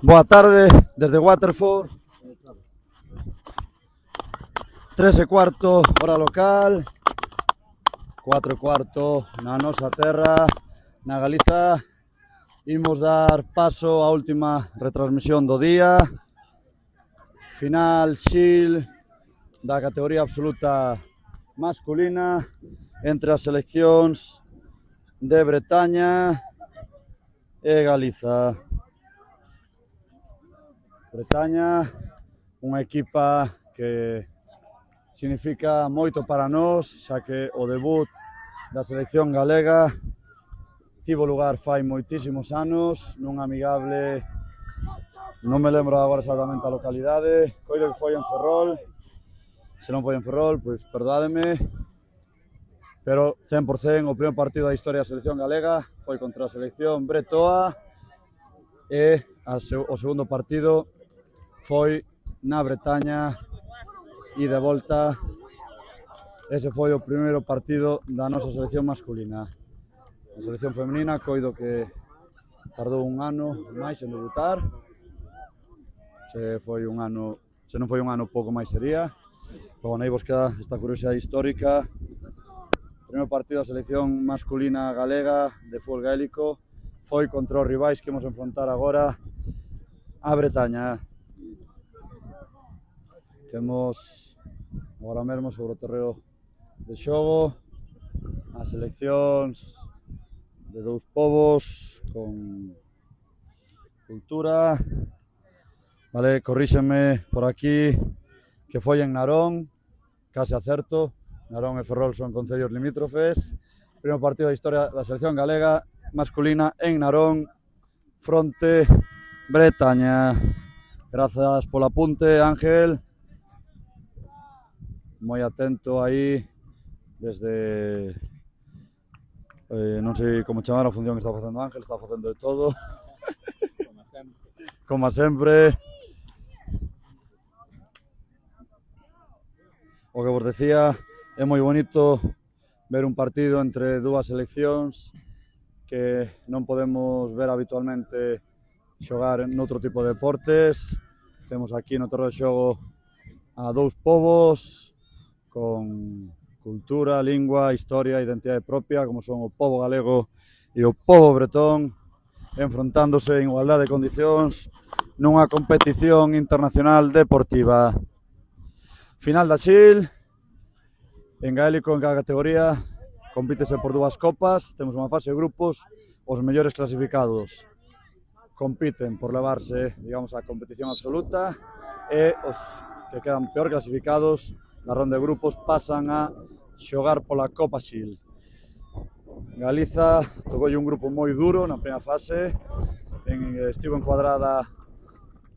Boa tarde desde Waterford. 3:15 hora local, 4:15 na nosa terra, na Galiza. Imos dar paso á última retransmisión do día. Final Xil da categoría absoluta masculina entre as seleccións de Bretaña e Galiza. Bretaña, unha equipa que significa moito para nós, xa que o debut da selección galega tivo lugar fai moitísimos anos nun amigable, non me lembro agora exactamente a localidade, coido que foi en Ferrol. Se non foi en Ferrol, pois perdádeme, pero 100% o primeiro partido da historia da selección galega foi contra a selección bretoa e o segundo partido foi na Bretaña e de volta. Ese foi o primeiro partido da nosa selección masculina. A selección femenina coido que tardou un ano máis en debutar. Se non foi un ano, pouco máis sería. Pero bueno, aí vos queda esta curiosidade histórica. O primeiro partido da selección masculina galega de fútbol gaélico foi contra os rivais que imos enfrontar agora, a Bretaña. Temos agora mesmo sobre o terreo de xogo as seleccións de dous povos con cultura. Vale, corríxenme por aquí que foi en Narón, case acerto. Narón e Ferrol son concellos limítrofes. Primeiro partido da historia da selección galega masculina en Narón fronte Bretaña. Grazas polo apunte, Ángel. Moi atento aí desde non sei como chamar a función que está facendo Ángel, está facendo de todo. Como sempre. O que vos decía, é moi bonito ver un partido entre dúas seleccións que non podemos ver habitualmente xogar noutro tipo de deportes. Temos aquí no terreo de xogo a dous povos con cultura, lingua, historia, identidade propia, como son o pobo galego e o pobo bretón, enfrontándose en igualdade de condicións nunha competición internacional deportiva. Final da Xil, en gaélico en cada categoría, compítese por dúas copas, temos unha fase de grupos, os mellores clasificados compiten por levarse, digamos, a competición absoluta e os que quedan peor clasificados na ronda de grupos pasan a xogar pola Copa Xil. Galiza tocoulle un grupo moi duro na primeira fase, estivo encuadrada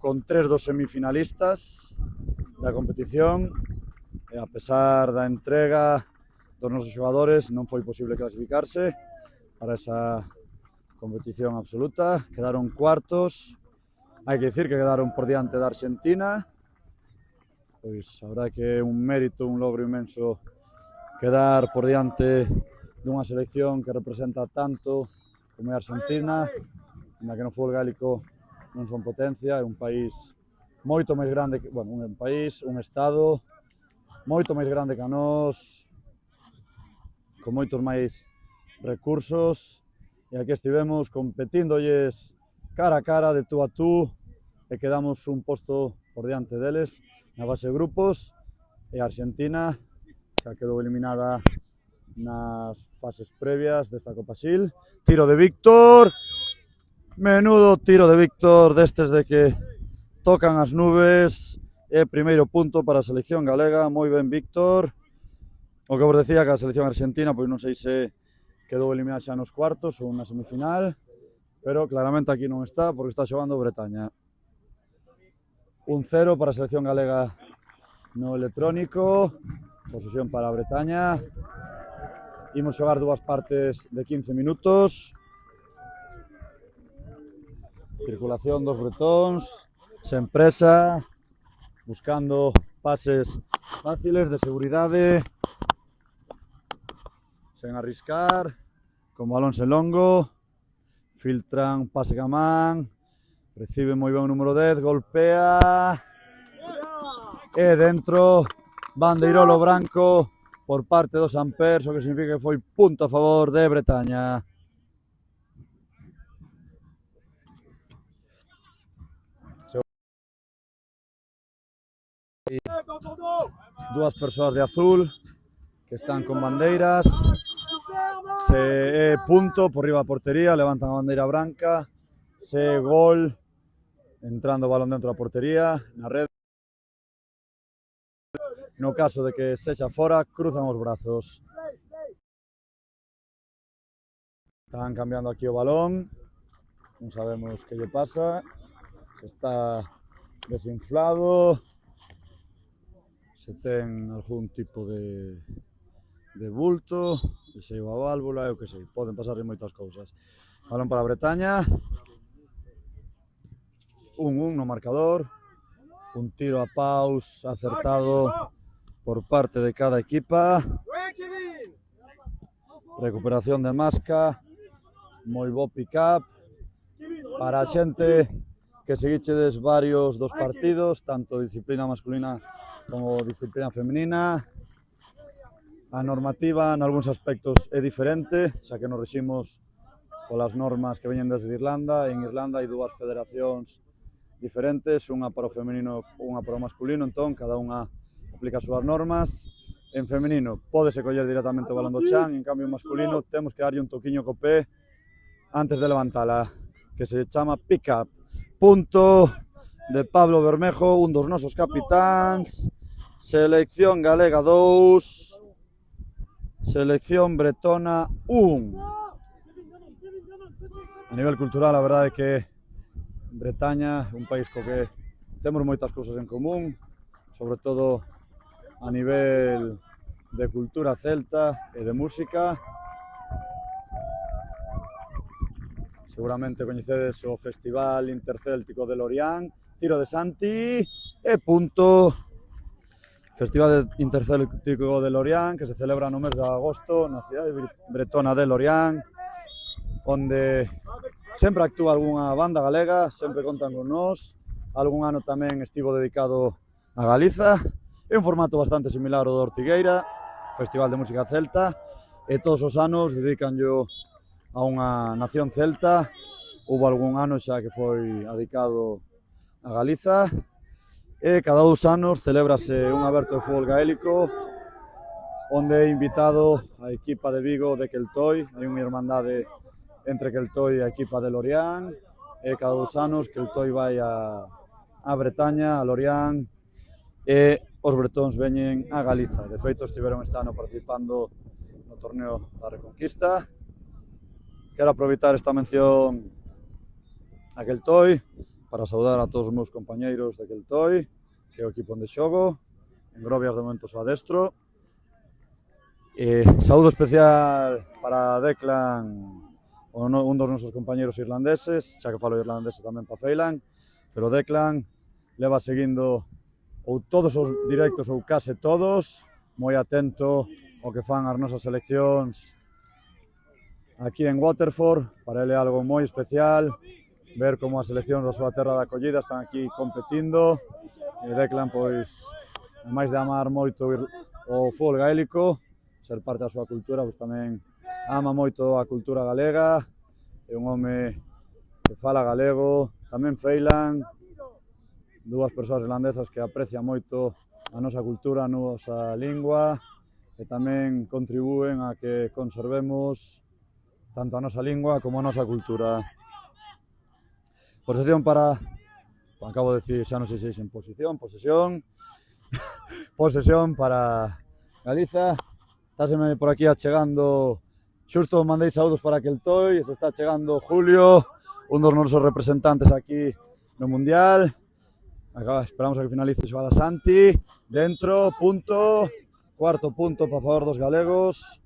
con 3 dos semifinalistas da competición e a pesar da entrega dos nosos xogadores non foi posible clasificarse para esa competición absoluta. Quedaron cuartos, hai que dicir que quedaron por diante da Argentina. Pois a verdade que é un mérito, un logro inmenso quedar por diante dunha selección que representa tanto como é a Argentina, na que no fútbol gaélico non son potencia, é un país moito máis grande que, bueno, un país, un estado moito máis grande que a nós, con moitos máis recursos, e aquí estivemos competindolles cara a cara, de tú a tú, e quedamos un posto por diante deles na fase de grupos, e a Argentina xa quedou eliminada nas fases previas desta Copa Xil. Tiro de Víctor, menudo tiro de Víctor, destes de que tocan as nubes, e primeiro punto para a selección galega. Moi ben, Víctor. O que vos decía que a selección argentina, pois non sei se quedou eliminada xa nos cuartos ou na semifinal, pero claramente aquí non está porque está xogando Bretaña. 1-0 para a selección galega no electrónico, posesión para a Bretaña. Imos xogar dúas partes de 15 minutos. Circulación dos bretóns, sen presa, buscando pases fáciles de seguridade, sen arriscar, con balón sen longo, filtran pase ca man, recibe moi ben o número 10, golpea, e dentro, bandeirolo branco por parte dos Ampers, o que significa que foi punto a favor de Bretaña. Dúas persoas de azul que están con bandeiras, se é punto por riba da portería, levantan a bandeira branca, se é gol, entrando o balón dentro da portería, na rede. No caso de que sexa fora, cruzan os brazos. Están cambiando aquí o balón, non sabemos que lle pasa, se está desinflado, se ten algún tipo de bulto, que se a válvula, eu que sei, poden pasar moitas cousas. Balón para Bretaña, 1-1 no marcador, un tiro a paus acertado por parte de cada equipa, recuperación de Masca, moi bo pick-up, para a xente que seguichedes varios dos partidos, tanto disciplina masculina como disciplina femenina. A normativa en algúns aspectos é diferente, xa que nos reximos polas normas que veñen desde Irlanda. En Irlanda hai dúas federacións diferentes, unha para o femenino e unha para o masculino, entón cada unha aplica as súas normas. En femenino pódese coller directamente o balón do chan, en cambio en masculino temos que darlle un toquiño co pé antes de levantala, que se chama pick-up. Punto de Pablo Bermejo, un dos nosos capitáns. Selección galega 2, selección bretona 1. A nivel cultural, a verdade é que Bretaña é un país co que temos moitas cousas en común, sobre todo a nivel de cultura celta e de música. Seguramente coñecedes o Festival Intercéltico de Lorient, tiro de Santi e punto. Festival Intercéltico de Lorient, que se celebra no mes de agosto na cidade bretona de Lorient, onde sempre actúa algunha banda galega, sempre contan con nós. Algún ano tamén estivo dedicado a Galiza, é un formato bastante similar ao do Ortigueira, Festival de Música Celta, e todos os anos dedicanllo a unha nación celta. Houve algún ano xa que foi dedicado a Galiza, e cada 2 anos celébrase un aberto de fútbol gaélico onde é invitado a equipa de Vigo de Keltoy. Hai unha irmandade entre Keltoy e a equipa de Lorient, e cada 2 anos Keltoy vai a Bretaña, a Lorient, e os bretóns veñen a Galiza. De feito, estiveron este ano participando no torneo da Reconquista. Quero aproveitar esta mención a Keltoy para saudar a todos os meus compañeiros de Keltoy, que é o equipo onde xogo. En Grovias de momento só adestro. Saúdo especial para Declan, un dos nosos compañeiros irlandeses, xa que falo irlandés tamén para Feilan, pero Declan leva seguindo ou todos os directos ou case todos, moi atento ao que fan as nosas seleccións aquí en Waterford. Para ele é algo moi especial ver como as seleccións da súa terra de acollida están aquí competindo, e Declan, pois, ademais de amar moito o fútbol gaélico, ser parte da súa cultura, pois tamén ama moito a cultura galega, é un home que fala galego. Tamén Feilan, dúas persoas irlandesas que aprecian moito a nosa cultura, a nosa lingua, e tamén contribúen a que conservemos tanto a nosa lingua como a nosa cultura. Posesión para... acabo de decir, xa non sei se é en posesión para Galiza. Estáseme por aquí achegando, xusto mandei saúdos para Keltoy, se está achegando Julio, un dos nosos representantes aquí no Mundial. Esperamos a que finalice a xogada Santi, dentro, punto, cuarto punto para favor dos galegos.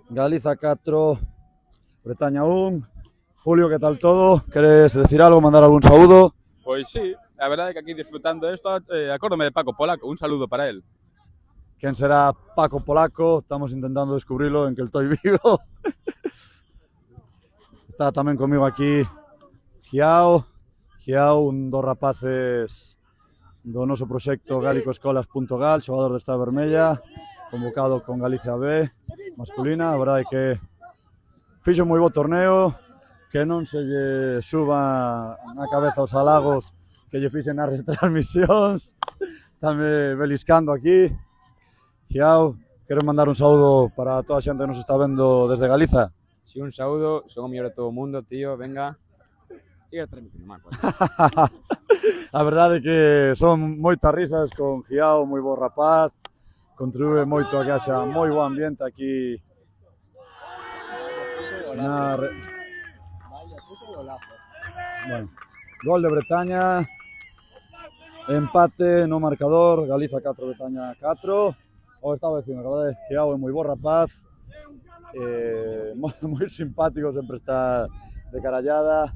Galiza 4, Bretaña 1. Julio, que tal todo? Queres decir algo, mandar algún saúdo? Pois sí, a verdade é que aquí disfrutando isto, acórdome de Paco Polaco, un saludo para él. ¿Quién será Paco Polaco? Estamos intentando descubrirlo en que estoy vivo. Está tamén comigo aquí Giao, dos rapaces do noso proxecto galicoescolas.gal, xogador de Estrela Vermella, convocado con Galicia B, masculina. A verdade é que fixo moi bo torneo, que non se lle suba na cabeza os halagos que lle fixen nas retransmisións. Estame beliscando aquí. Giao, quero mandar un saúdo para toda a xente que nos está vendo desde Galiza. Si, un saúdo, son o mellor de todo o mundo, tío, venga. Sigue transmitindo, Marco. A verdade é que son moitas risas con Giao, moi bo rapaz, contribúe moito a que haxa moi bo ambiente aquí na... Bueno, gol de Bretaña, empate no marcador, Galiza 4, Bretaña 4. O estaba dicindo, que a verdade, Giao é moi bo rapaz, moi simpático, sempre está de carallada,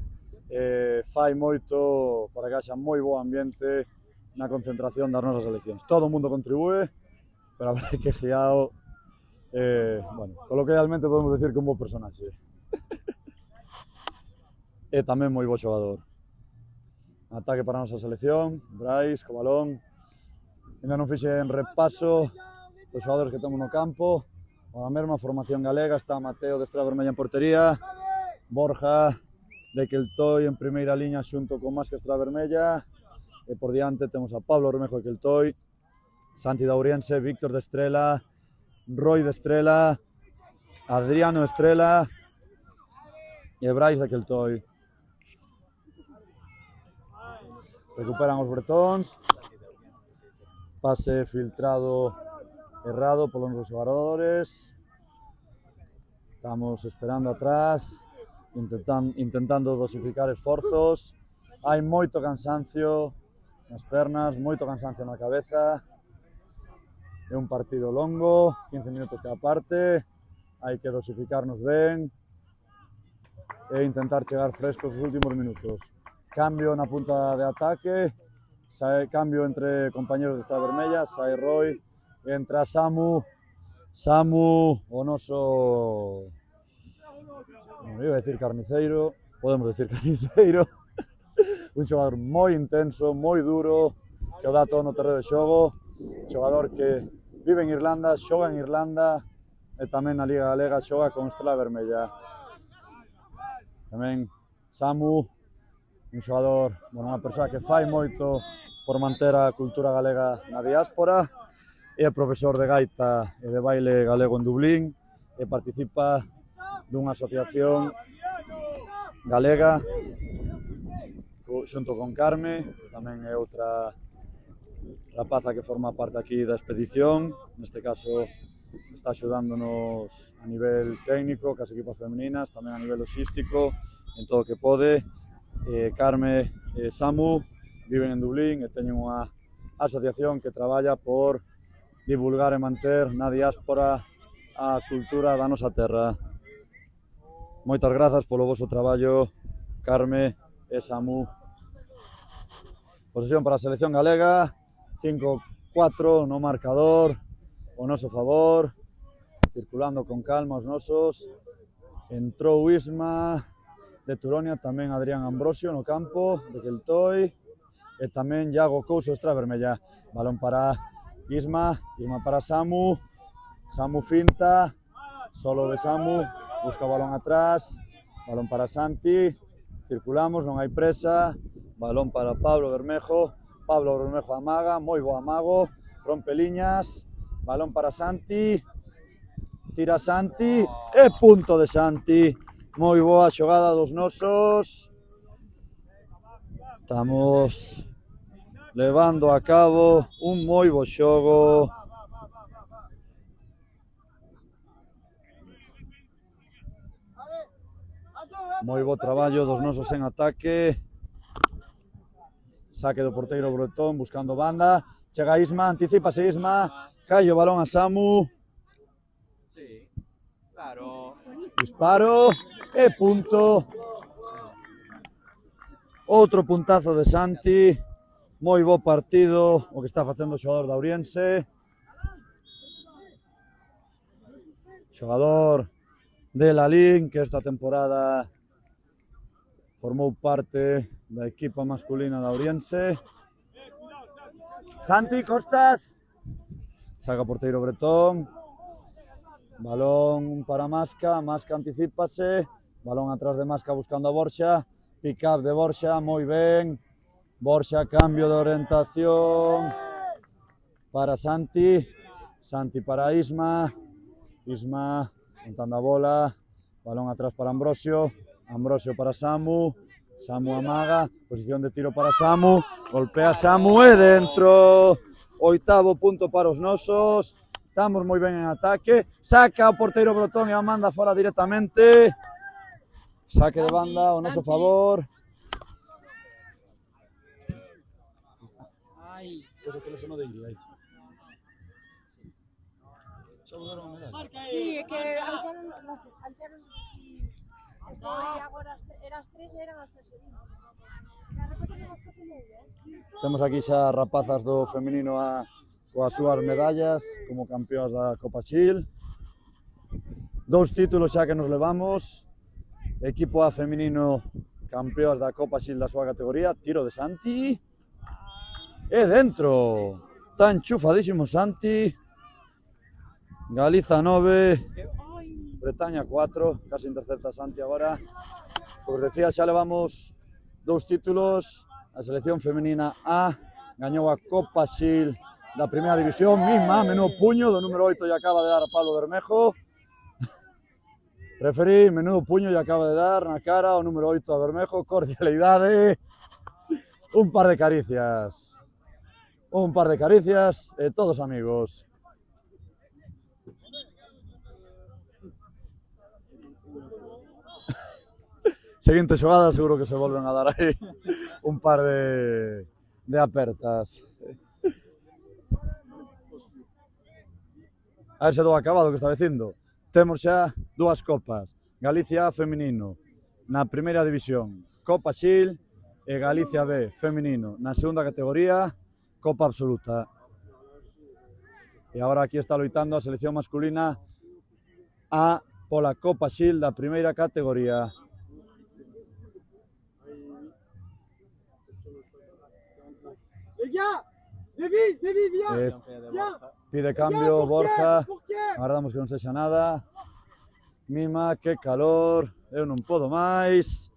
fai moito para que haxa moi bo ambiente na concentración das nosas seleccións. Todo o mundo contribúe, pero a verdade que Giao, bueno, coloquialmente podemos decir que un bo personaxe. E tamén moi bo xogador. Ataque para a nosa selección, Brais, co balón. Ainda non fixen repaso dos xogadores que temos no campo. A mesma formación galega, está Mateo de Estrela Vermella en portería, Borja de Queltoy en primeira liña xunto con Más que Estrela Vermella, e por diante temos a Pablo Bermejo de Queltoy, Santi de Ouriense, Víctor de Estrela, Roy de Estrela, Adriano de Estrela e Brais de Queltoy. Recuperan os bretóns, pase filtrado errado polos nosos xogadores. Estamos esperando atrás, intentando dosificar esforzos. Hai moito cansancio nas pernas, moito cansancio na cabeza. É un partido longo, 15 minutos cada parte. Hai que dosificarnos ben e intentar chegar frescos os últimos minutos. Cambio na punta de ataque, cambio entre compañeros de Estrela Vermella, sae Roy, entra Samu, o noso, non iba a decir carniceiro, podemos decir carniceiro, un xogador moi intenso, moi duro, que o dá todo no terreo de xogo, xogador que vive en Irlanda, xoga en Irlanda, e tamén na Liga Galega xoga con Estrela Vermella. Tamén Samu, un xogador, bueno, unha persoa que fai moito por manter a cultura galega na diáspora, é profesor de gaita e de baile galego en Dublín e participa dunha asociación galega xunto con Carme, que tamén é outra rapaza que forma parte aquí da expedición. Neste caso está axudándonos a nivel técnico, cas equipas femeninas, tamén a nivel logístico, en todo o que pode. Carme e Samu viven en Dublín e teñen unha asociación que traballa por divulgar e manter na diáspora a cultura da nosa terra. Moitas grazas polo voso traballo, Carme e Samu. Posesión para a selección galega, 5-4 no marcador, o noso favor, circulando con calma os nosos. Entrou Isma de Turonia, tamén Adrián Ambrosio no campo de Queltoy, e tamén Iago Couso, Estrela Vermella. Balón para Isma para Samu, Samu finta, solo de Samu, busca o balón atrás, balón para Santi, circulamos, non hai presa, balón para Pablo Bermejo amaga, moi bo amago, rompe liñas, balón para Santi, tira Santi, e punto de Santi. Moi boa xogada dos nosos. Estamos levando a cabo un moi bo xogo. Moi bo traballo dos nosos en ataque. Saque do porteiro bretón buscando banda. Chega Isma, anticípase Isma. Cae o balón a Samu. Sí, claro. Disparo. E punto. Outro puntazo de Santi. moi bo partido o que está facendo o xogador da Ouriense. Xogador de Lalín, que esta temporada formou parte da equipa masculina da Ouriense. Santi Costas. Saca porteiro Bretón. Balón para Masca. Masca anticípase. Balón atrás de Masca buscando a Borxa. Pick up de Borxa, moi ben. Borxa, cambio de orientación para Santi. Santi para Isma. Isma montando a bola. Balón atrás para Ambrosio. Ambrosio para Samu. Samu amaga. Posición de tiro para Samu. Golpea Samu e dentro. Oitavo punto para os nosos. Estamos moi ben en ataque. Saca o porteiro Brotón e a manda fora directamente. Saque de banda ao noso favor. Pues el teléfono de Iri, ahí. Sí, é que avisaron si agora eran as 3 e eran as 3:20. Temos aquí xa rapazas do feminino coas súas medallas como campeóns da Copa Xil. 2 títulos xa que nos levamos. Equipo A feminino campeóns da Copa Xil da súa categoría. Tiro de Santi. E dentro. Está enchufadísimo Santi. Galiza 9. Bretaña 4. Casi intercepta Santi agora. Como decía, xa levamos 2 títulos. A selección femenina A gañou a Copa Xil da primeira división. Misma, menudo puño do número 8 e acaba de dar a Pablo Bermejo. Referí, menudo puño e acaba de dar na cara o número 8 a Bermejo. Cordialidade. Un par de caricias. Un par de caricias e todos amigos. Seguinte xogada, seguro que se volven a dar aí un par de apertas. A ver se dou acabado que está dicindo. Temos xa 2 copas. Galicia A feminino na primeira división, Copa Xil, e Galicia B feminino na segunda categoría, Copa Absoluta. E agora aquí está loitando a selección masculina A pola Copa Xil da primeira categoría. Pide cambio Borja, agardamos que non sexa nada. Mima, que calor, eu non podo máis.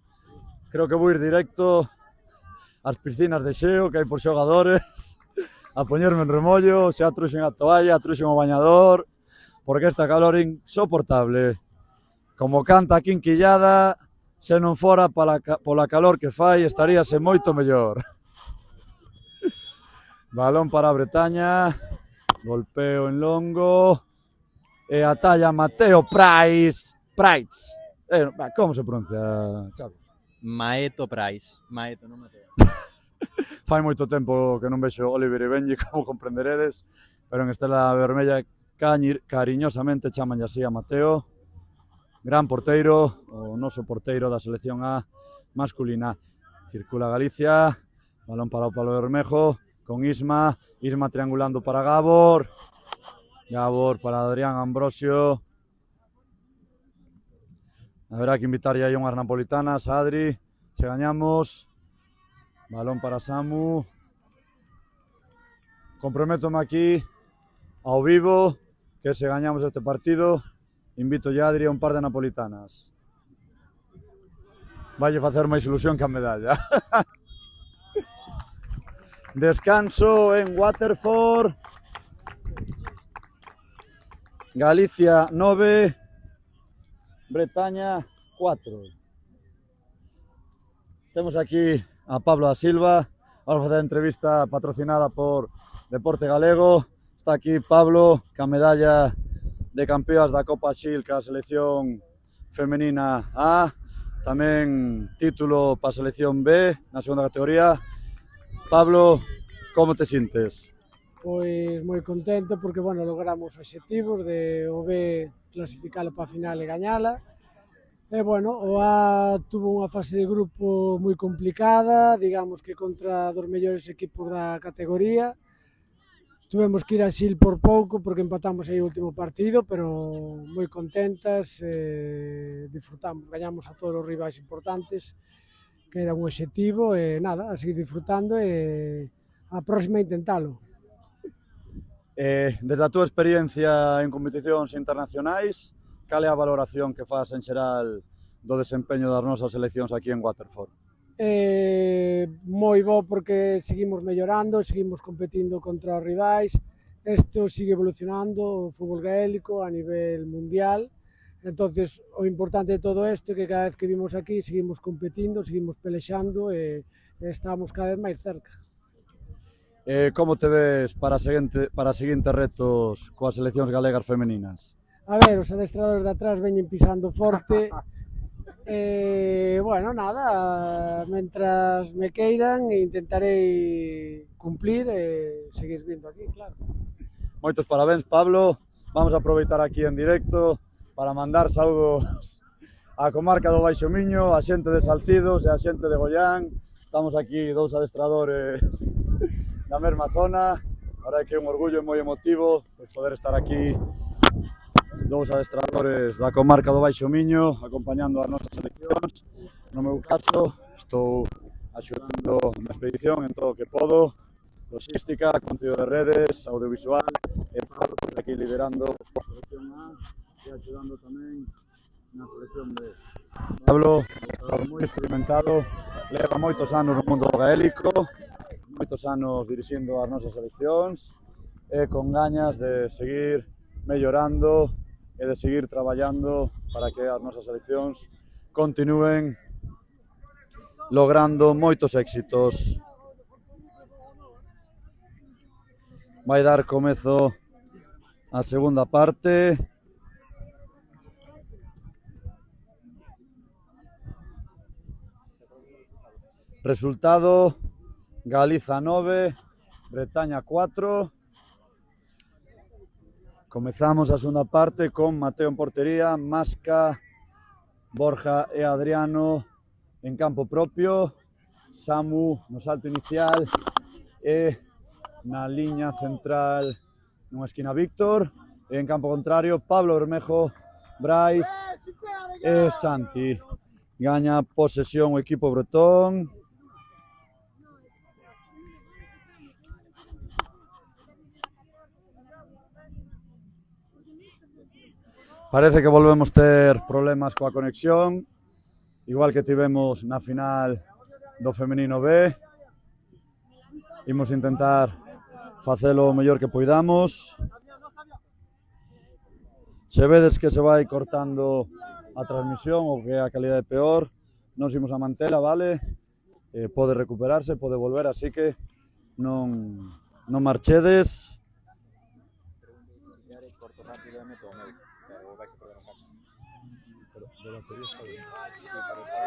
Creo que vou ir directo ás piscinas de xeo que hai por xogadores, a poñerme en remollo, xa truxen a toalla, truxen o bañador, porque esta calor é insoportable. Como canta a quinquillada, se non fora pola calor que fai, estaríase moito mellor. Balón para a Bretaña, golpeo en longo, e a talla Mateo Price. Como se pronuncia, Chavo? Maeto Price. Maeto, non Mateo. Fai moito tempo que non vexo Oliver e Benji, como comprenderedes, pero en Estela Vermella cariñosamente chaman así a Mateo. Gran porteiro, o noso porteiro da selección A masculina. Circula Galicia, balón para o Pablo Bermejo, con Isma, Isma triangulando para Gabor, Gabor para Adrián Ambrosio. Habrá que invitar ya a unhas napolitanas, Adri, se gañamos. Balón para Samu. Comprométome aquí, ao vivo, que se gañamos este partido, invito ya a Adri a un par de napolitanas. Valle facer máis ilusión que a medalla. Descanso en Waterford. Galicia 9. Bretaña 4. Temos aquí a Pablo da Silva. Vamos a facer a entrevista patrocinada por Deporte Galego. Está aquí Pablo, ca medalla de campeoas da Copa Xil ca selección femenina A. Tamén título para a selección B na segunda categoría. Pablo, como te sintes? Pois moi contento porque, bueno, logramos obxectivos de o B clasificalo para a final e gañala. E, bueno, o A tuvo unha fase de grupo moi complicada, digamos que contra dos mellores equipos da categoría. Tuvemos que ir a Xil por pouco porque empatamos aí o último partido, pero moi contentas, disfrutamos, gañamos a todos os rivais importantes, que era un obxectivo, e nada, a seguir disfrutando e a próxima intentalo. Desde a túa experiencia en competicións internacionais, cal é a valoración que faz en xeral do desempeño das nosas seleccións aquí en Waterford? Moi bo porque seguimos mellorando, seguimos competindo contra os rivais, isto sigue evolucionando o fútbol gaélico a nivel mundial, entonces o importante de todo isto é que cada vez que vimos aquí seguimos competindo, seguimos pelexando e estamos cada vez máis cerca. Como te ves para seguintes retos coas seleccións galegas femeninas? A ver, os adestradores de atrás veñen pisando forte. Bueno, nada, mentras me queiran intentarei cumplir e seguir vindo aquí, claro. Moitos parabéns, Pablo. Vamos a aproveitar aquí en directo para mandar saúdos á comarca do Baixo Miño, a xente de Salcidos e a xente de Goián. Estamos aquí dous adestradores da mesma zona. A verdade que é un orgullo moi emotivo poder estar aquí dous adestradores da comarca do Baixo Miño acompañando as nosas seleccións. No meu caso, estou axudando na expedición en todo o que podo, logística, contido de redes, audiovisual, e Pablo aquí liderando a selección A e axudando tamén na selección B. Pablo, moi experimentado, leva moitos anos no mundo gaélico, moitos anos dirixindo as nosas seleccións e con gañas de seguir mellorando e de seguir traballando para que as nosas seleccións continúen logrando moitos éxitos. Vai dar comezo a segunda parte. Resultado: Galiza 9, Bretaña 4. Comezamos a segunda parte con Mateo en portería, Masca, Borja e Adriano en campo propio, Samu no salto inicial e na liña central nunha esquina Víctor, e en campo contrario Pablo Bermejo, Brais e Santi. Gaña posesión o equipo bretón. Parece que volvemos ter problemas coa conexión, igual que tivemos na final do femenino B. Imos intentar facelo o mellor que poidamos. Se vedes que se vai cortando a transmisión ou que a calidade é peor, non imos a mantela, vale? Pode recuperarse, pode volver, así que non marchedes. De batería está bien. Sí, pero está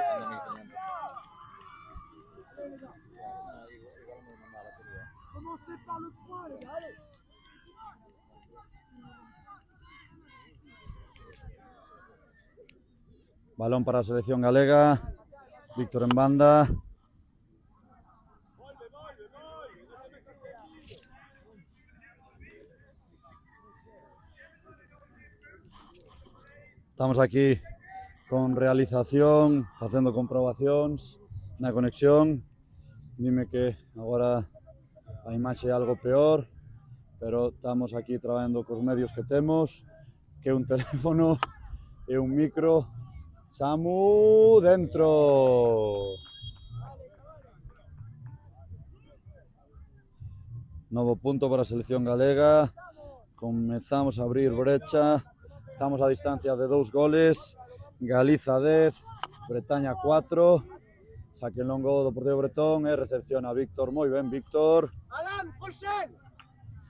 usando 1500. Balón para a selección galega. Víctor en banda. Estamos aquí con realización, facendo comprobacións na conexión. Dime que agora a imaxe é algo peor, pero estamos aquí traballando cos medios que temos, que é un teléfono e un micro. Samu dentro. Novo punto para a selección galega. Comezamos a abrir brecha. Estamos a distancia de 2 goles. Galiza 10, Bretaña 4. Saque longo do portero bretón e recepciona a Víctor. Moi ben, Víctor.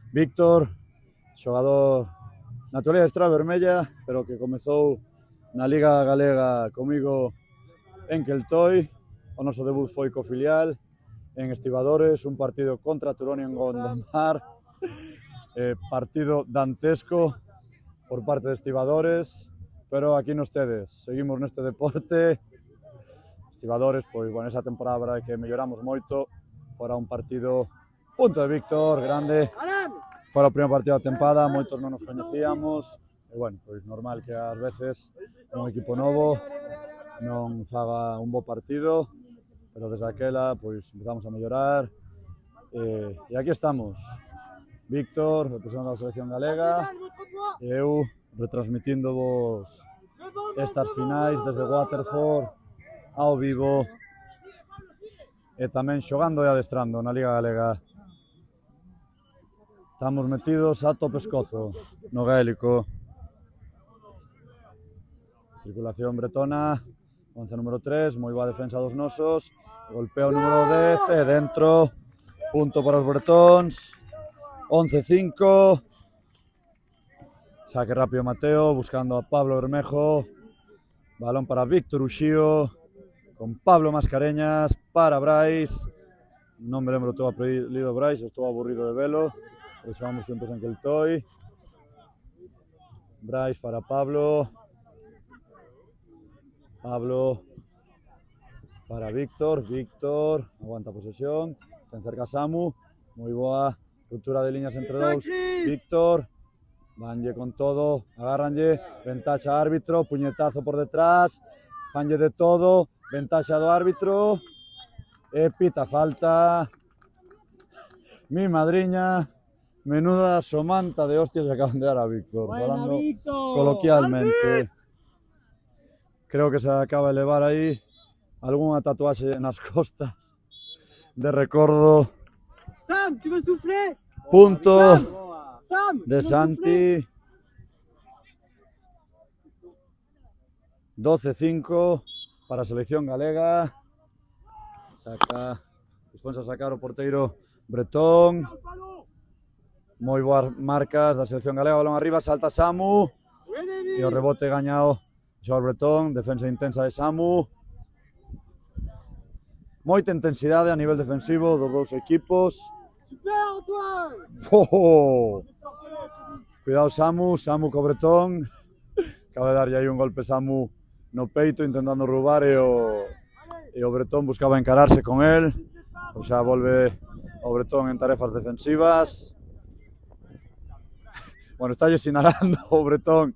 Víctor, xogador na teoría de Estrada Vermella, pero que comezou na Liga Galega comigo en Queltoy. O noso debut foi co filial en Estibadores, un partido contra Turonia en Gondomar. Partido dantesco por parte de Estibadores, pero aquí nos tedes, seguimos neste deporte. Estibadores, pois, bueno, esa temporada a verdade que melloramos moito, fora un partido, punto de Víctor, grande, fora o primeiro partido da tempada, moitos non nos coñecíamos, e, bueno, pois normal que ás veces un equipo novo non faga un bo partido, pero desde aquela, pois, empezamos a mellorar, e aquí estamos, Víctor, representando a selección galega, e eu retransmitíndovos estas finais desde Waterford, ao vivo, e tamén xogando e adestrando na Liga Galega. Estamos metidos a tope escozo no gaélico. Circulación bretona, once número 3, moi boa defensa dos nosos, golpeo número 10 e dentro, punto para os bretóns, 11-5, saque rápido Mateo, buscando a Pablo Bermejo, balón para Víctor Uxío, con Pablo Mascareñas para Brais, non me lembro todo o apelido Brais, estou aburrido de velo, pero xogamos xuntos en Keltoy. Brais para Pablo, Pablo para Víctor, Víctor aguanta a posesión, ten cerca Samu, moi boa ruptura de líneas entre dous, Víctor, vanlle con todo, agárranlle, ventaxa árbitro, puñetazo por detrás, fanlle de todo, ventaxa do árbitro, e pita falta. Mi madriña, menuda somanta de hostias que acaban de dar a Víctor, falando coloquialmente. Creo que se acaba de levar aí algunha tatuaxe nas costas de recordo. Sam, tu veux souffler? Punto Sam, de Santi. 12-5 para a selección galega. Saca, despois a sacar o porteiro bretón. Moi boas marcas da selección galega, balón arriba, salta Samu. E o rebote gañado xogador bretón, defensa intensa de Samu. Moita intensidade a nivel defensivo dos dous equipos. Cuidado Samu, Samu co bretón. Acaba de darlle aí un golpe Samu no peito intentando roubar e o bretón buscaba encararse con el. Pois xa volve o bretón en tarefas defensivas. Bueno, está sinalando o bretón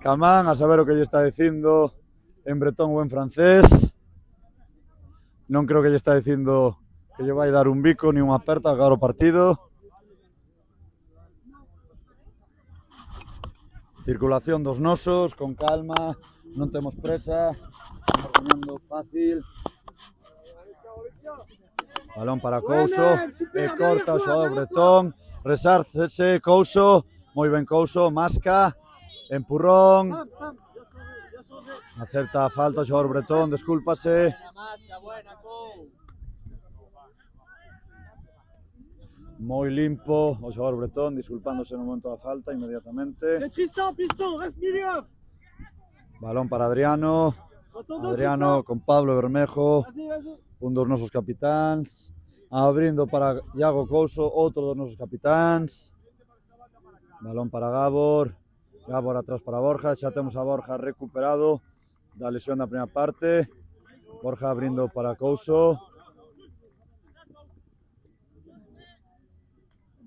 Camán a saber o que lle está dicindo en bretón ou en francés. Non creo que lle está dicindo que lle vai dar un bico ni unha aperta a acabar o partido. Circulación dos nosos, con calma, non temos presa, estamos gañando fácil. Balón para Couso, e corta o xogador bretón, resárcese Couso, moi ben Couso, masca, empurrón, acerta a falta o xogador bretón, descúlpase. Moi limpo o xogador bretón, disculpándose no momento da falta inmediatamente. Balón para Adriano, Adriano con Pablo Bermejo, un dos nosos capitáns, abrindo para Iago Couso, outro dos nosos capitáns. Balón para Gabor, Gabor atrás para Borja, xa temos a Borja recuperado da lesión da primeira parte. Borja abrindo para Couso.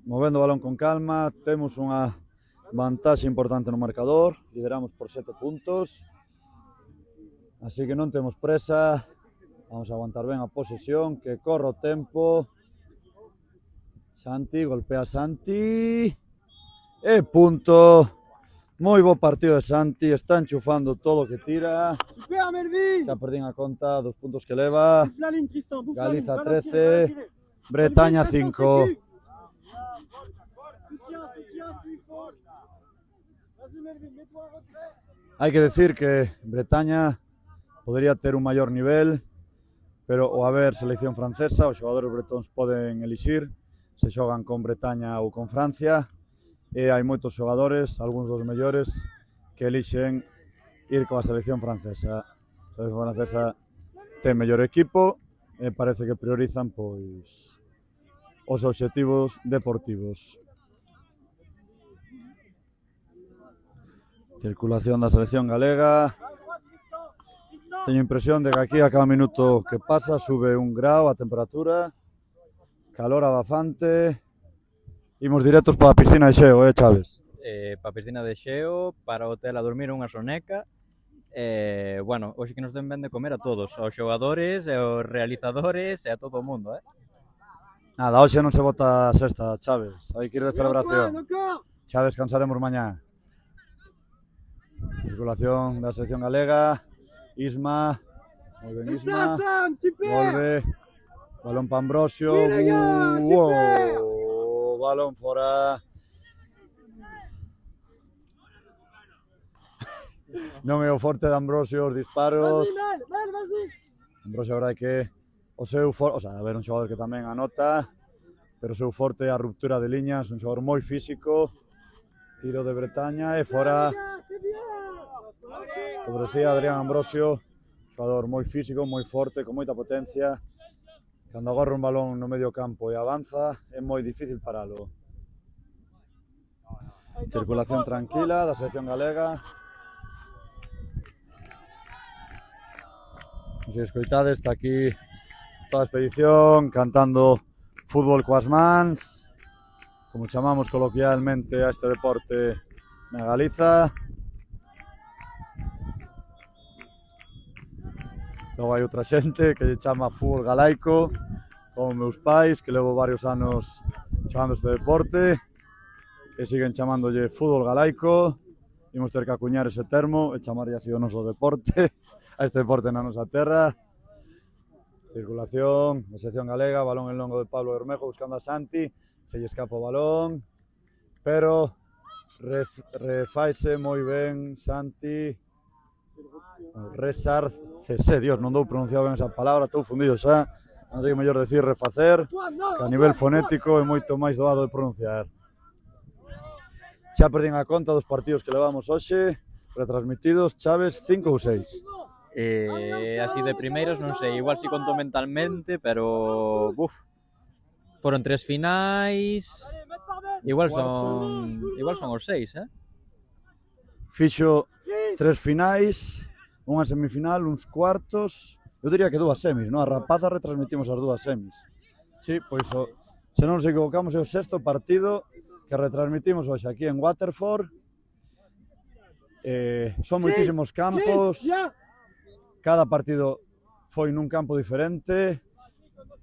Movendo o balón con calma, temos unha vantaxe importante no marcador, lideramos por 7 puntos, así que non temos presa, vamos a aguantar ben a posesión, que corre o tempo. Santi, golpea Santi, e punto, moi bo partido de Santi, está enchufando todo o que tira, xa perdín a conta dos puntos que leva, Galiza 13, Bretaña 5. Hai que decir que Bretaña podría ter un maior nivel, pero ao haber selección francesa, os xogadores bretóns poden elixir se xogan con Bretaña ou con Francia, e hai moitos xogadores, algúns dos mellores, que elixen ir coa selección francesa. A selección francesa ten mellor equipo e parece que priorizan pois os obxectivos deportivos. Circulación da selección galega. Teño impresión de que aquí a cada minuto que pasa sube 1 grau a temperatura. Calor abafante. Imos directos para a piscina de Xeo, Chaves? Para a piscina de Xeo, para o hotel a dormir unha soneca. Bueno, hoxe que nos den ben de comer a todos, aos xogadores, aos realizadores e a todo o mundo, Nada, hoxe non se bota a sexta, Chaves. Hai que ir de celebración. Xa descansaremos mañá. Circulación da selección galega. Isma. Moi ben, Isma. Volve. Balón para Ambrosio. Balón fora. Non é o forte de Ambrosio os disparos. Ambrosio, a verdade que o seu forte, a ver, un xogador que tamén anota, pero o seu forte é a ruptura de liñas, un xogador moi físico. Tiro de Bretaña e fora. Como decía Adrián Ambrosio, xogador moi físico, moi forte, con moita potencia. Cando agarra un balón no medio campo e avanza, é moi difícil paralo. Circulación tranquila da selección galega. Se escoitades, está aquí toda a expedición cantando fútbol coas mans, como chamamos coloquialmente a este deporte na Galiza. Logo hai outra xente que lle chama fútbol galaico, como meus pais, que levo varios anos chamando este deporte, e siguen chamándolle fútbol galaico. Imos ter que acuñar ese termo e chamarlle así o noso deporte, a este deporte na nosa terra. Circulación, a sección galega, balón en longo de Pablo Bermejo buscando a Santi, se lle escapa o balón, pero refaise moi ben Santi. Resarcese, Dios, non dou pronunciado ben esa palabra, estou fundido xa, non sei que mellor decir refacer, que a nivel fonético é moito máis doado de pronunciar. Xa perdín a conta dos partidos que levamos hoxe, retransmitidos, Chaves, 5 ou 6? Así de primeiros, non sei, igual si conto mentalmente, pero foron 3 finais, igual son os 6, Fixo 3 finais, unha semifinal, uns cuartos, eu diría que 2 semis, non? A rapaza retransmitimos as 2 semis. Sí, pois se non nos equivocamos é o 6º partido que retransmitimos hoxe aquí en Waterford. Son moitísimos campos, cada partido foi nun campo diferente,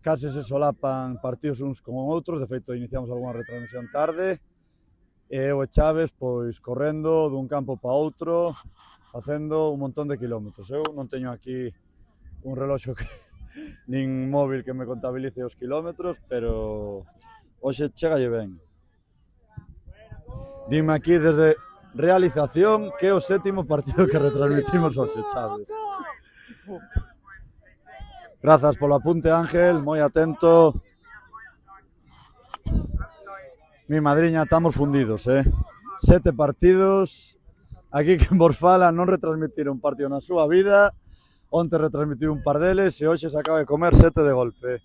case se solapan partidos uns con outros, de feito iniciamos algunha retransmisión tarde, e eu e Chaves pois correndo dun campo para outro, facendo un montón de kilómetros. Eu non teño aquí un reloxo nin móvil que me contabilice os kilómetros, pero hoxe chegalle ben. Dime aquí desde realización que é o 7º partido que retransmitimos hoxe, Chaves. Grazas polo apunte, Ángel, moi atento. Mi madriña, estamos fundidos, 7 partidos. Aquí quen vos fala non retransmitiron un partido na súa vida. Onte retransmitiu un par deles e hoxe se acaba de comer 7 de golpe.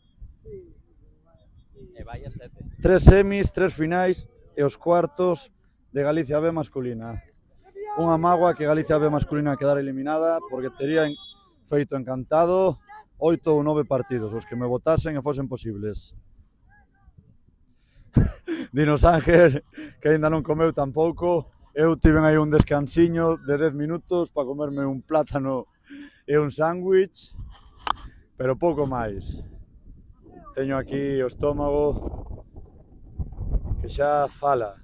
E vaya 7. 3 semis, 3 finais e os cuartos de Galicia B masculina. Unha mágoa que Galicia B masculina quedara eliminada porque terían feito encantado 8 ou 9 partidos, os que me votasen e fosen posibles. Dinos Ángel, que aínda non comeu tampouco. Eu tiven aí un descansiño de 10 minutos para comerme un plátano e un sándwich, pero pouco máis. Teño aquí o estómago que xa fala.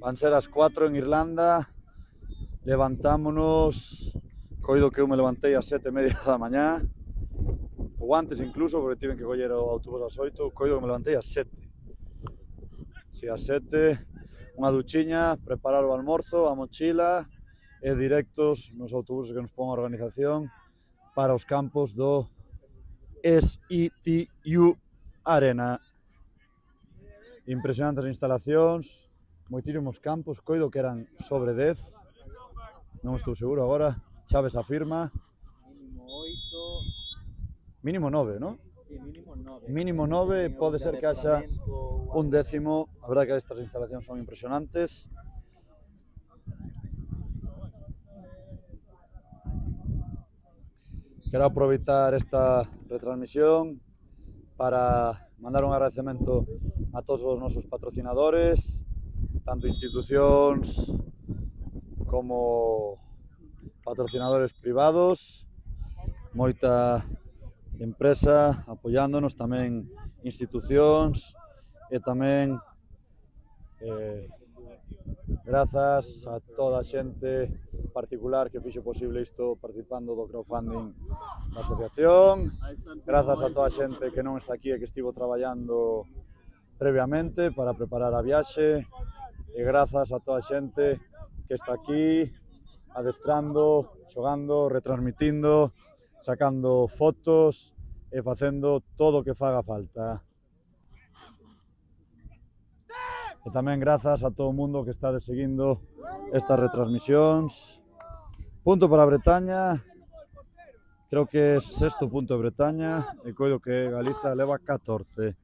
Van ser as 4 en Irlanda, levantámonos, coido que eu me levantei ás 7:30 da mañá, ou antes incluso, porque tiven que coller o autobús ás 8, coido que me levantei ás 7. Si, ás 7, unha duchiña, preparar o almorzo, a mochila e directos nos autobuses que nos pon a organización para os campos do SITU Arena. Impresionantes instalacións, moitísimos campos, coido que eran sobre 10, non estou seguro agora, Chaves afirma. Mínimo 8. Mínimo 9, non? Sí, Mínimo 9, pode ser que haxa un décimo. A verdade que estas instalacións son impresionantes. Quero aproveitar esta retransmisión para mandar un agradecemento a todos os nosos patrocinadores, tanto institucións como patrocinadores privados, moita empresa apoiándonos, tamén institucións e tamén grazas a toda a xente particular que fixo posible isto participando do crowdfunding da asociación, grazas a toda a xente que non está aquí e que estivo traballando previamente para preparar a viaxe e grazas a toda a xente que está aquí adestrando, xogando, retransmitindo, sacando fotos e facendo todo o que faga falta. E tamén grazas a todo o mundo que está seguindo estas retransmisións. Punto para Bretaña, creo que é sexto punto de Bretaña e coido que Galiza leva 14.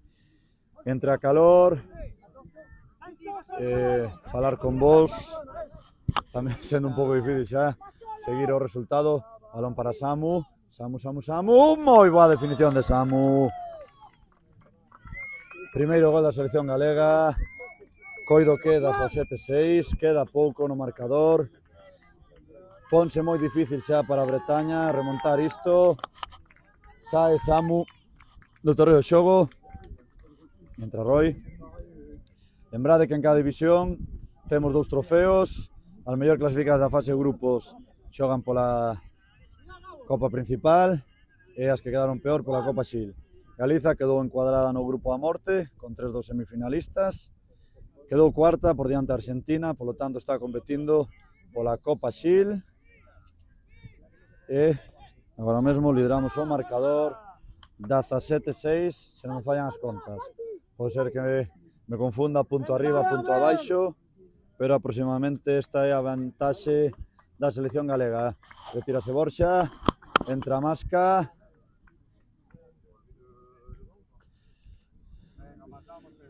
Entre a calor e falar con vos, tamén sendo un pouco difícil xa seguir o resultado. Balón para Samu, moi boa definición de Samu. Primeiro gol da selección galega. Coido que da 17-6, queda pouco no marcador. Ponse moi difícil xa para Bretaña remontar isto. Sae Samu do terreo de xogo. Entra Roy. Lembrade que en cada división temos 2 trofeos. As mellor clasificadas da fase de grupos xogan pola Copa Principal e as que quedaron peor pola Copa Shield. Galiza quedou encuadrada no grupo da morte con 3 dos semifinalistas. Quedou cuarta por diante de Argentina, polo tanto está competindo pola Copa Shield. E agora mesmo lideramos o marcador 17-6, se non me fallan as contas. Pode ser que me confunda punto arriba, punto abaixo, pero aproximadamente esta é a vantaxe da selección galega. Retírase Borxa, entra Masca.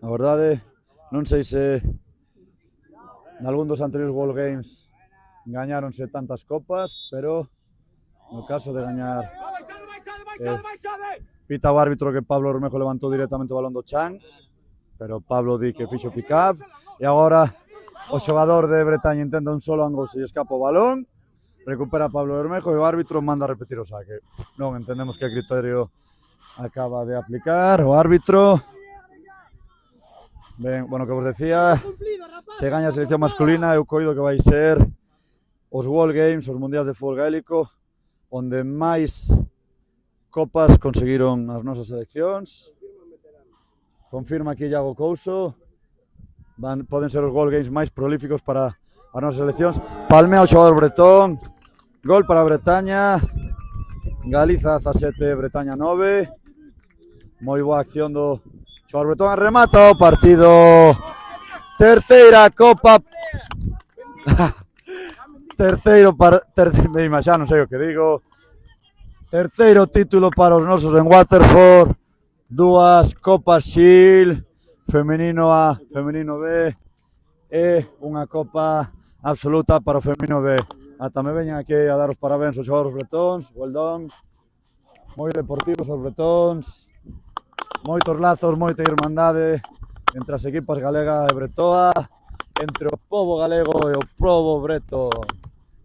A verdade, non sei se nalgún dos anteriores World Games gañáronse tantas copas, pero no caso de gañar pita o árbitro que Pablo Bermejo levantou directamente o balón do chan, pero Pablo di que fixo pick-up e agora o xogador de Bretaña intenta un solo ángulo, se lle escapa o balón, recupera Pablo Bermejo e o árbitro manda a repetir o saque. Non entendemos que criterio acaba de aplicar o árbitro. Ben, bueno, que vos decía, se gaña a selección masculina, eu coido que vai ser os World Games, os Mundiais de Fútbol Gaélico, onde máis copas conseguiron as nosas seleccións. Confirma aquí Iago Couso, poden ser os World Games máis prolíficos para as nosas seleccións. Palmea o xogador bretón, gol para Bretaña, Galiza 17, Bretaña 9, moi boa acción do xogador bretón, remata o partido. Terceira copa. Xa non sei o que digo. Terceiro título para os nosos en Waterford. 2 copas Shield, femenino A, femenino B e unha copa absoluta para o femenino B. Ata me veñen aquí a dar os parabéns aos xogadores bretóns, well done. Moi deportivos os bretóns. Moitos lazos, moita irmandade entre as equipas galega e bretoa, entre o pobo galego e o pobo breto.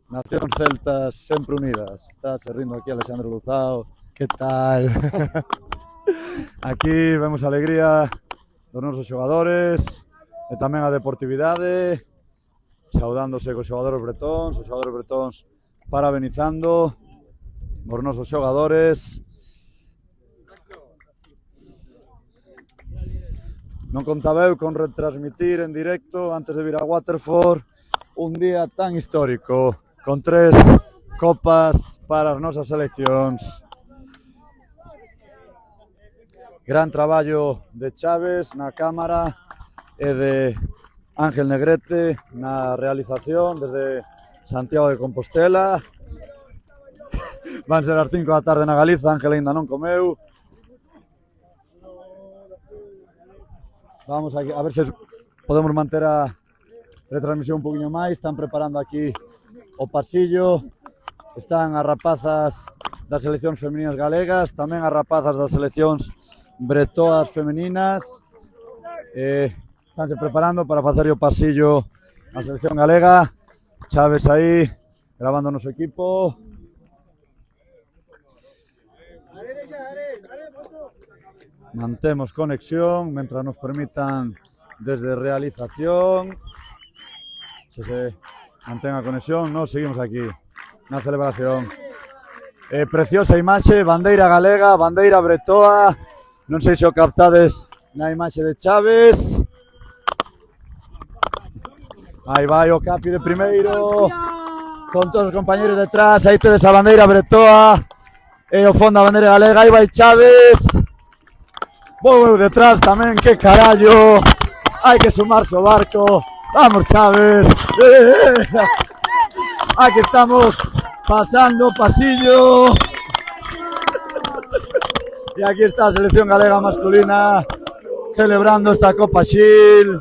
Nacións celtas sempre unidas. Está se rindo aquí Alexandre Luzao. Que tal? Aquí vemos a alegría dos nosos xogadores e tamén a deportividade, saudándose cos xogadores bretóns, parabenizando os nosos xogadores. Non contaba eu con retransmitir en directo antes de vir a Waterford un día tan histórico, con 3 copas para as nosas seleccións. Gran traballo de Chaves na cámara e de Ángel Negrete na realización desde Santiago de Compostela. Van ser as 5 da tarde na Galiza, Ángel aínda non comeu. Vamos a ver se podemos manter a retransmisión un poquinho máis. Están preparando aquí o pasillo. Están as rapazas das seleccións femininas galegas, tamén as rapazas das seleccións bretoas femeninas. Estánse preparando para facer o pasillo a selección galega. Chaves aí, grabando o noso equipo. Mantemos conexión mientras nos permitan desde realización. Se mantenga conexión, nos seguimos aquí na celebración. Preciosa imaxe, bandeira galega, bandeira bretoa. Non sei se o captades na imaxe de Chaves. Aí vai o capi de primeiro, con todos os compañeros detrás. Aí tedes a bandeira bretoa e o fondo a bandeira galega. Aí vai Chaves. Vou detrás tamén, que carallo. Hai que sumarse ao barco. Vamos, Chaves. Aquí estamos pasando pasillo. Y aquí está la selección galega masculina celebrando esta Copa Shield.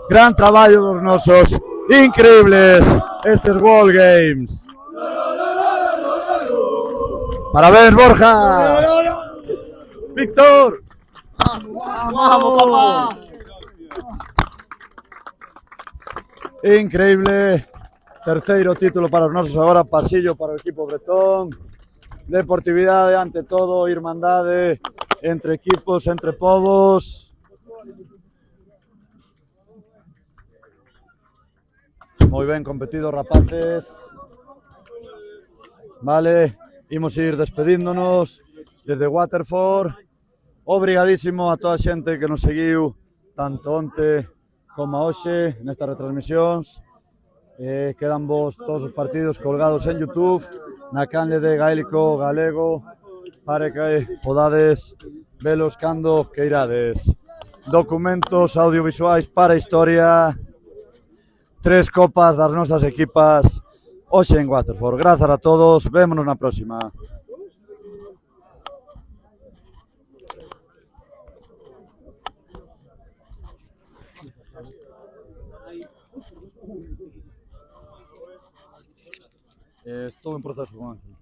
Gran traballo dos nosos, increíbles estes World Games. Parabéns, Borja. Víctor. Vamos, papá. Increíble. Terceiro título para os nosos agora, pasillo para o equipo bretón. Deportividade ante todo, irmandade entre equipos, entre povos. Moi ben competido, rapaces. Vale, imos ir despedíndonos desde Waterford. Obrigadísimo a toda a xente que nos seguiu tanto onte como hoxe nestas retransmisións. Quedan vos todos os partidos colgados en YouTube na canle de Gaélico Galego para que podades velos cando queirades. Documentos audiovisuais para a historia. 3 copas das nosas equipas hoxe en Waterford. Grazas a todos, vémonos na próxima. Estou en proceso con Ángel.